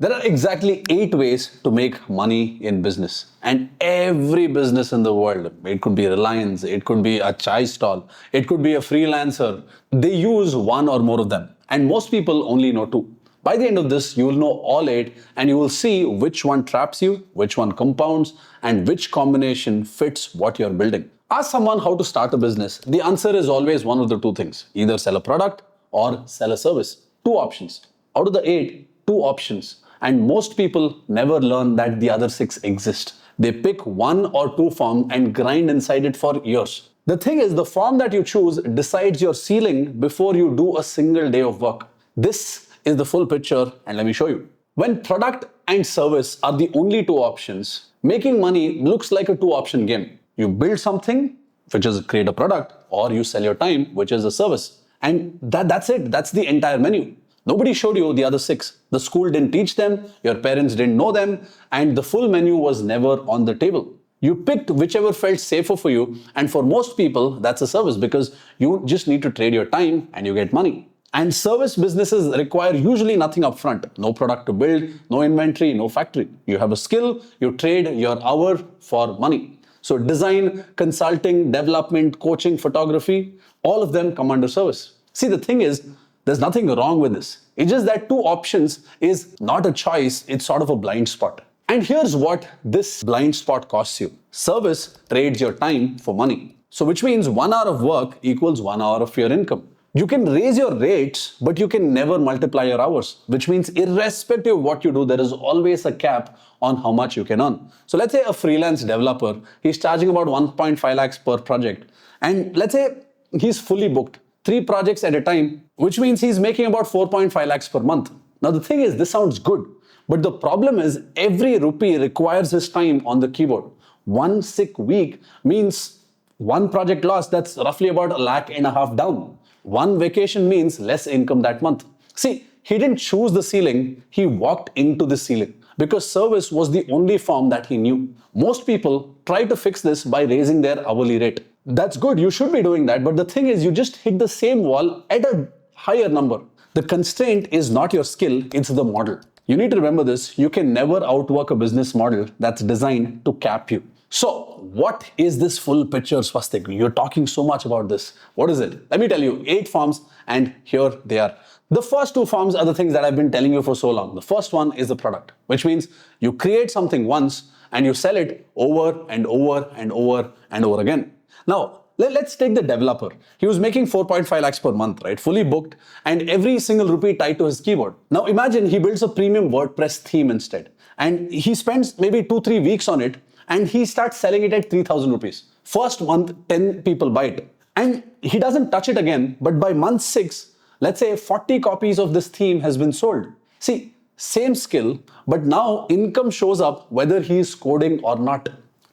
There are exactly 8 ways to make money in business. And every business in the world, it could be Reliance, it could be a chai stall, it could be a freelancer, they use one or more of them. And most people only know 2. By the end of this, you will know all 8 and you will see which one traps you, which one compounds, and which combination fits what you're building. Ask someone how to start a business. The answer is always one of the 2 things. Either sell a product or sell a service. 2 options. Out of the 8, 2 options. And most people never learn that the other 6 exist. They pick 1 or 2 forms and grind inside it for years. The thing is, the form that you choose decides your ceiling before you do a single day of work. This is the full picture, and let me show you. When product and service are the only 2 options, making money looks like a 2-option game. You build something, which is create a product, or you sell your time, which is a service. And that's it. That's the entire menu. Nobody showed you the other 6. The school didn't teach them, your parents didn't know them, and the full menu was never on the table. You picked whichever felt safer for you, and for most people, that's a service because you just need to trade your time and you get money. And service businesses require usually nothing upfront. No product to build, no inventory, no factory. You have a skill, you trade your hour for money. So design, consulting, development, coaching, photography, all of them come under service. See, the thing is, there's nothing wrong with this. It's just that 2 options is not a choice, it's sort of a blind spot. And here's what this blind spot costs you. Service trades your time for money. So which means 1 hour of work equals 1 hour of your income. You can raise your rates, but you can never multiply your hours, which means irrespective of what you do, there is always a cap on how much you can earn. So let's say a freelance developer, he's charging about 1.5 lakhs per project. And let's say he's fully booked. 3 projects at a time, which means he's making about 4.5 lakhs per month. Now the thing is, this sounds good, but the problem is every rupee requires his time on the keyboard. 1 sick week means 1 project loss, that's roughly about 1.5 lakh down. 1 vacation means less income that month. See, he didn't choose the ceiling, he walked into the ceiling because service was the only form that he knew. Most people try to fix this by raising their hourly rate. That's good, you should be doing that, but the thing is, you just hit the same wall at a higher number. The constraint is not your skill, it's the model. You need to remember this, you can never outwork a business model that's designed to cap you. So, what is this full picture, Swastik? You're talking so much about this. What is it? Let me tell you, 8 forms, and here they are. The first 2 forms are the things that I've been telling you for so long. The first one is the product, which means you create something once and you sell it over and over and over and over again. Now, let's take the developer. He was making 4.5 lakhs per month, right? Fully booked, and every single rupee tied to his keyboard. Now imagine he builds a premium WordPress theme instead, and he spends maybe 2-3 weeks on it, and he starts selling it at 3,000 rupees. First month, 10 people buy it, and he doesn't touch it again, but by month 6, let's say 40 copies of this theme has been sold. See, same skill, but now income shows up whether he is coding or not.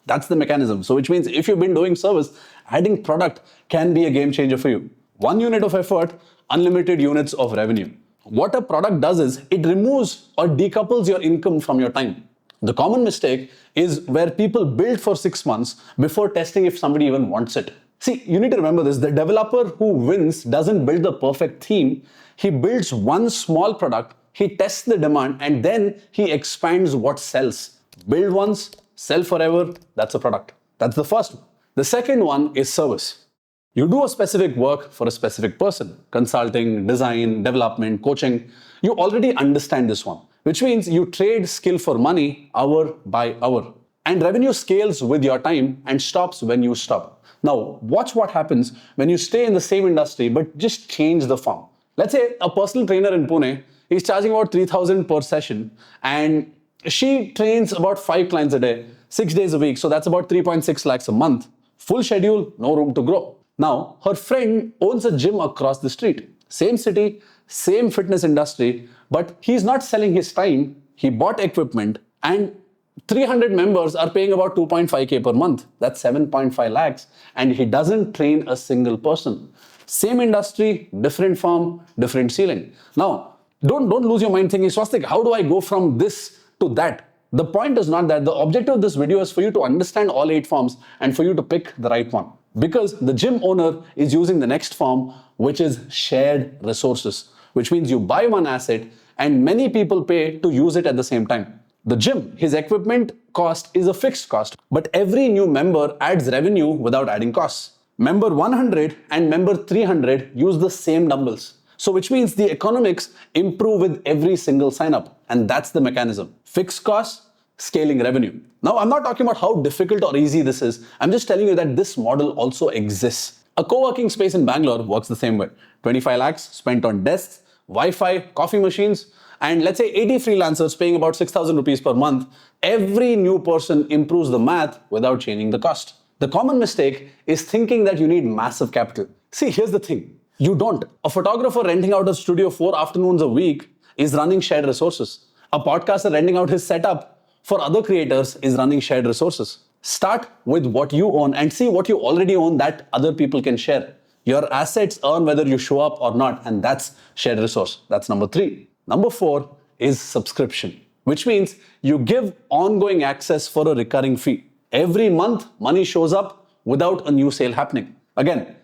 That's the mechanism. So which means if you've been doing service, adding product can be a game changer for you. 1 unit of effort, unlimited units of revenue. What a product does is it removes or decouples your income from your time. The common mistake is where people build for 6 months before testing if somebody even wants it. See, you need to remember this. The developer who wins doesn't build the perfect theme. He builds one small product, he tests the demand, and then he expands what sells. Build once, sell forever, that's a product. That's the first one. The second one is service. You do a specific work for a specific person. Consulting, design, development, coaching. You already understand this one, which means you trade skill for money hour by hour. And revenue scales with your time and stops when you stop. Now, watch what happens when you stay in the same industry but just change the form. Let's say a personal trainer in Pune is charging about 3,000 per session, and she trains about 5 clients a day, 6 days a week, so that's about 3.6 lakhs a month. Full schedule, no room to grow. Now, her friend owns a gym across the street. Same city, same fitness industry, but he's not selling his time. He bought equipment, and 300 members are paying about 2.5k per month. That's 7.5 lakhs, and he doesn't train a single person. Same industry, different firm, different ceiling. Now, don't lose your mind thinking, Swastik, how do I go from this to that? The point is not that. The objective of this video is for you to understand all 8 forms and for you to pick the right one. Because the gym owner is using the next form, which is shared resources, which means you buy one asset and many people pay to use it at the same time. The gym, his equipment cost is a fixed cost, but every new member adds revenue without adding costs. Member 100 and member 300 use the same dumbbells. So which means the economics improve with every single sign up. And that's the mechanism. Fixed costs, scaling revenue. Now, I'm not talking about how difficult or easy this is. I'm just telling you that this model also exists. A co-working space in Bangalore works the same way. 25 lakhs spent on desks, Wi-Fi, coffee machines, and let's say 80 freelancers paying about 6,000 rupees per month. Every new person improves the math without changing the cost. The common mistake is thinking that you need massive capital. See, here's the thing. You don't. A photographer renting out a studio 4 afternoons a week is running shared resources. A podcaster renting out his setup for other creators is running shared resources. Start with what you own and see what you already own that other people can share. Your assets earn whether you show up or not, and that's shared resource. That's number 3. Number 4 is subscription, which means you give ongoing access for a recurring fee. Every month, money shows up without a new sale happening. Again,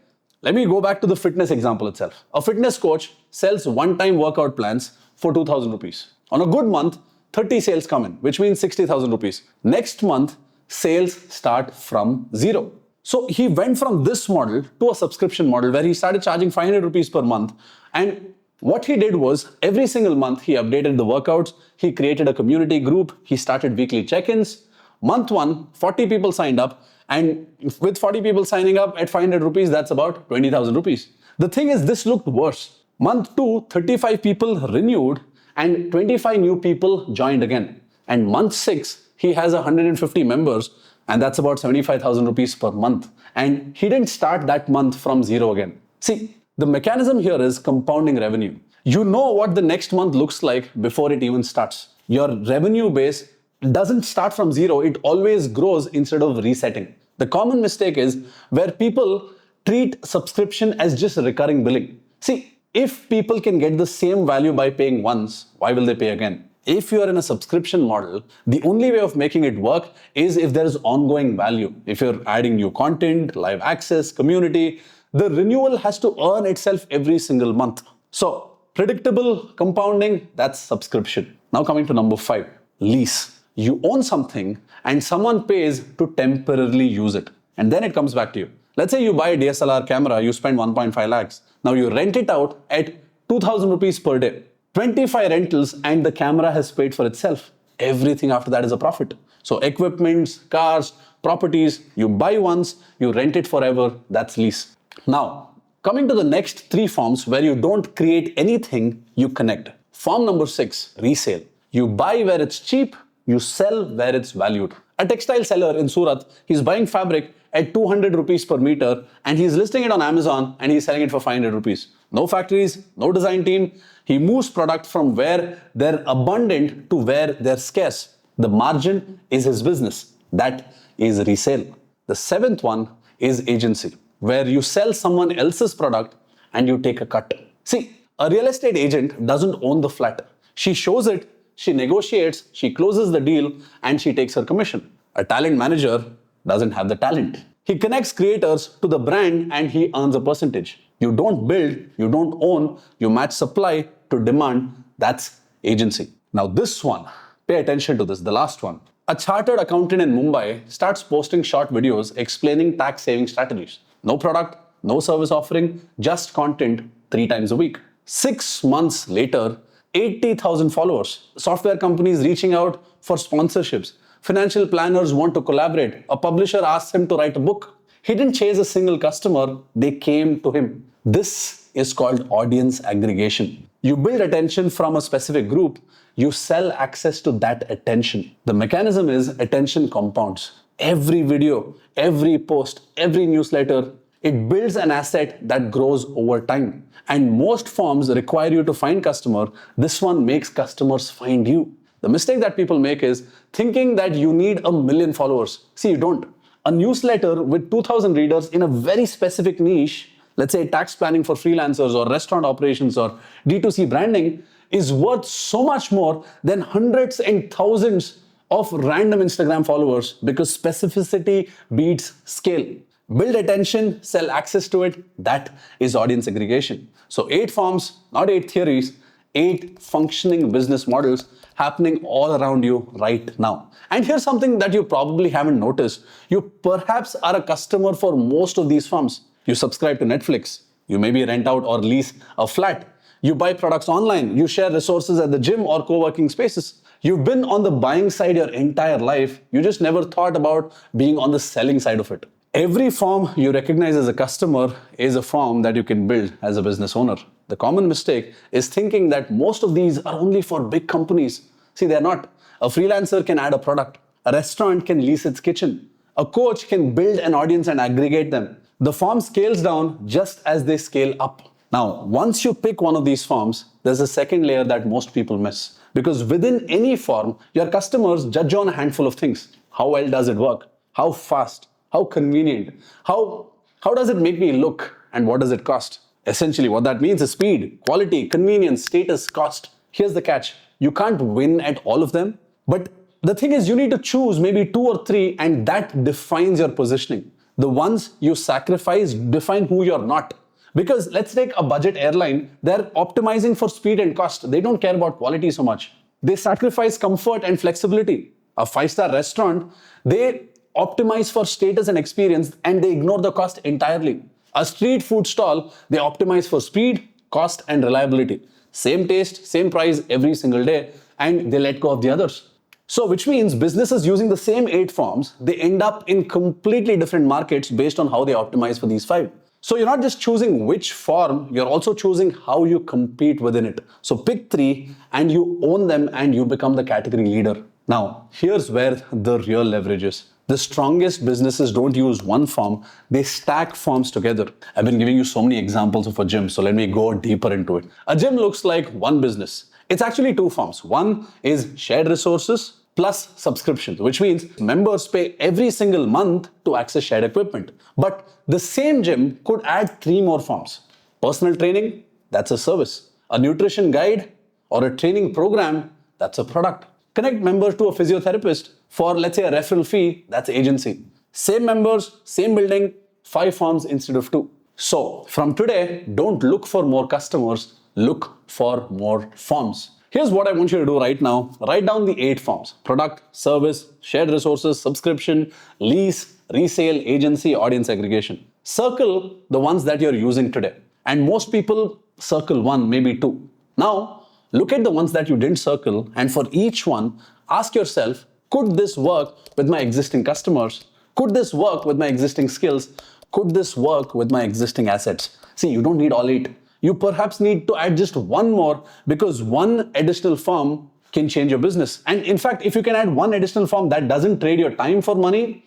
let me go back to the fitness example itself. A fitness coach sells one-time workout plans for 2,000 rupees. On a good month, 30 sales come in, which means 60,000 rupees. Next month, sales start from 0. So he went from this model to a subscription model where he started charging 500 rupees per month. And what he did was every single month, he updated the workouts, he created a community group, he started weekly check-ins. Month 1, 40 people signed up. And with 40 people signing up at 500 rupees, that's about 20,000 rupees. The thing is, this looked worse. Month 2, 35 people renewed and 25 new people joined again. And month 6, he has 150 members and that's about 75,000 rupees per month. And he didn't start that month from 0 again. See, the mechanism here is compounding revenue. You know what the next month looks like before it even starts. Your revenue base doesn't start from 0, it always grows instead of resetting. The common mistake is where people treat subscription as just recurring billing. See, if people can get the same value by paying once, why will they pay again? If you are in a subscription model, the only way of making it work is if there is ongoing value. If you're adding new content, live access, community, the renewal has to earn itself every single month. So, predictable compounding, that's subscription. Now coming to number 5, lease. You own something and someone pays to temporarily use it. And then it comes back to you. Let's say you buy a DSLR camera, you spend 1.5 lakhs. Now you rent it out at 2,000 rupees per day. 25 rentals and the camera has paid for itself. Everything after that is a profit. So equipments, cars, properties, you buy once, you rent it forever, that's lease. Now, coming to the next 3 forms where you don't create anything, you connect. Form number 6, resale. You buy where it's cheap, you sell where it's valued. A textile seller in Surat, he's buying fabric at 200 rupees per meter and he's listing it on Amazon and he's selling it for 500 rupees. No factories, no design team. He moves product from where they're abundant to where they're scarce. The margin is his business. That is resale. The 7th one is agency, where you sell someone else's product and you take a cut. See, a real estate agent doesn't own the flat. She shows it, she negotiates, she closes the deal, and she takes her commission. A talent manager doesn't have the talent. He connects creators to the brand and he earns a percentage. You don't build, you don't own, you match supply to demand. That's agency. Now this one, pay attention to this, the last one. A chartered accountant in Mumbai starts posting short videos explaining tax saving strategies. No product, no service offering, just content 3 times a week. 6 months later, 80,000 followers. Software companies reaching out for sponsorships. Financial planners want to collaborate. A publisher asks him to write a book. He didn't chase a single customer, they came to him. This is called audience aggregation. You build attention from a specific group, you sell access to that attention. The mechanism is attention compounds. Every video, every post, every newsletter, it builds an asset that grows over time. And most forms require you to find customer. This one makes customers find you. The mistake that people make is thinking that you need 1 million followers. See, you don't. A newsletter with 2,000 readers in a very specific niche, let's say tax planning for freelancers or restaurant operations or D2C branding, is worth so much more than hundreds and thousands of random Instagram followers because specificity beats scale. Build attention, sell access to it. That is audience aggregation. So 8 forms, not 8 theories. 8 functioning business models happening all around you right now. And here's something that you probably haven't noticed. You perhaps are a customer for most of these firms. You subscribe to Netflix. You maybe rent out or lease a flat. You buy products online. You share resources at the gym or co-working spaces. You've been on the buying side your entire life. You just never thought about being on the selling side of it. Every firm you recognize as a customer is a firm that you can build as a business owner. The common mistake is thinking that most of these are only for big companies. See, they're not. A freelancer can add a product. A restaurant can lease its kitchen. A coach can build an audience and aggregate them. The firm scales down just as they scale up. Now, once you pick one of these firms, there's a second layer that most people miss. Because within any firm, your customers judge on a handful of things. How well does it work? How fast? How convenient? How does it make me look? And what does it cost? Essentially, what that means is speed, quality, convenience, status, cost. Here's the catch. You can't win at all of them. But the thing is, you need to choose maybe 2 or 3, and that defines your positioning. The ones you sacrifice define who you're not. Because let's take a budget airline, they're optimizing for speed and cost. They don't care about quality so much. They sacrifice comfort and flexibility. A 5-star restaurant, they optimize for status and experience, and they ignore the cost entirely. A street food stall, they optimize for speed, cost, and reliability. Same taste, same price every single day, and they let go of the others. So, which means businesses using the same 8 firms, they end up in completely different markets based on how they optimize for these 5. So you're not just choosing which firm, you're also choosing how you compete within it. So pick 3 and you own them and you become the category leader. Now, here's where the real leverage is. The strongest businesses don't use one firm, they stack firms together. I've been giving you so many examples of a gym, so let me go deeper into it. A gym looks like one business. It's actually 2 firms. One is shared resources plus subscriptions, which means members pay every single month to access shared equipment. But the same gym could add 3 more forms. Personal training, that's a service. A nutrition guide or a training program, that's a product. Connect members to a physiotherapist for, let's say, a referral fee, that's agency. Same members, same building, 5 firms instead of 2. So from today, don't look for more customers, look for more firms. Here's what I want you to do right now. Write down the 8 firms: product, service, shared resources, subscription, lease, resale, agency, audience aggregation. Circle the ones that you're using today. And most people circle 1, maybe 2. Now, look at the ones that you didn't circle, and for each one, ask yourself, could this work with my existing customers? Could this work with my existing skills? Could this work with my existing assets? See, you don't need all 8. You perhaps need to add just 1 more, because 1 additional firm can change your business. And in fact, if you can add 1 additional firm that doesn't trade your time for money,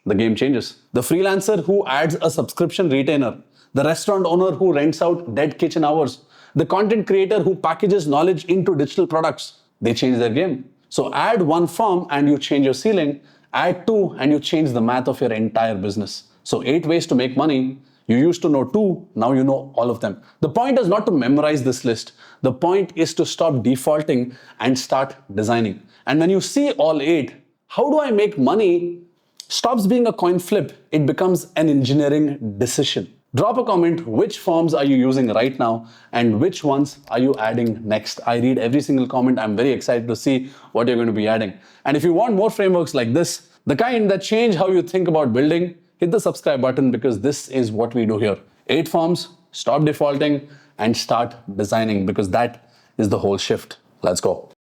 the game changes. The freelancer who adds a subscription retainer, the restaurant owner who rents out dead kitchen hours, the content creator who packages knowledge into digital products, they change their game. So add 1 firm and you change your ceiling, add 2 and you change the math of your entire business. So 8 ways to make money. You used to know 2, now you know all of them. The point is not to memorize this list. The point is to stop defaulting and start designing. And when you see all 8, how do I make money? Stops being a coin flip. It becomes an engineering decision. Drop a comment, which firms are you using right now and which ones are you adding next? I read every single comment. I'm very excited to see what you're going to be adding. And if you want more frameworks like this, the kind that change how you think about building, hit the subscribe button, because this is what we do here. 8 firms, stop defaulting and start designing, because that is the whole shift. Let's go.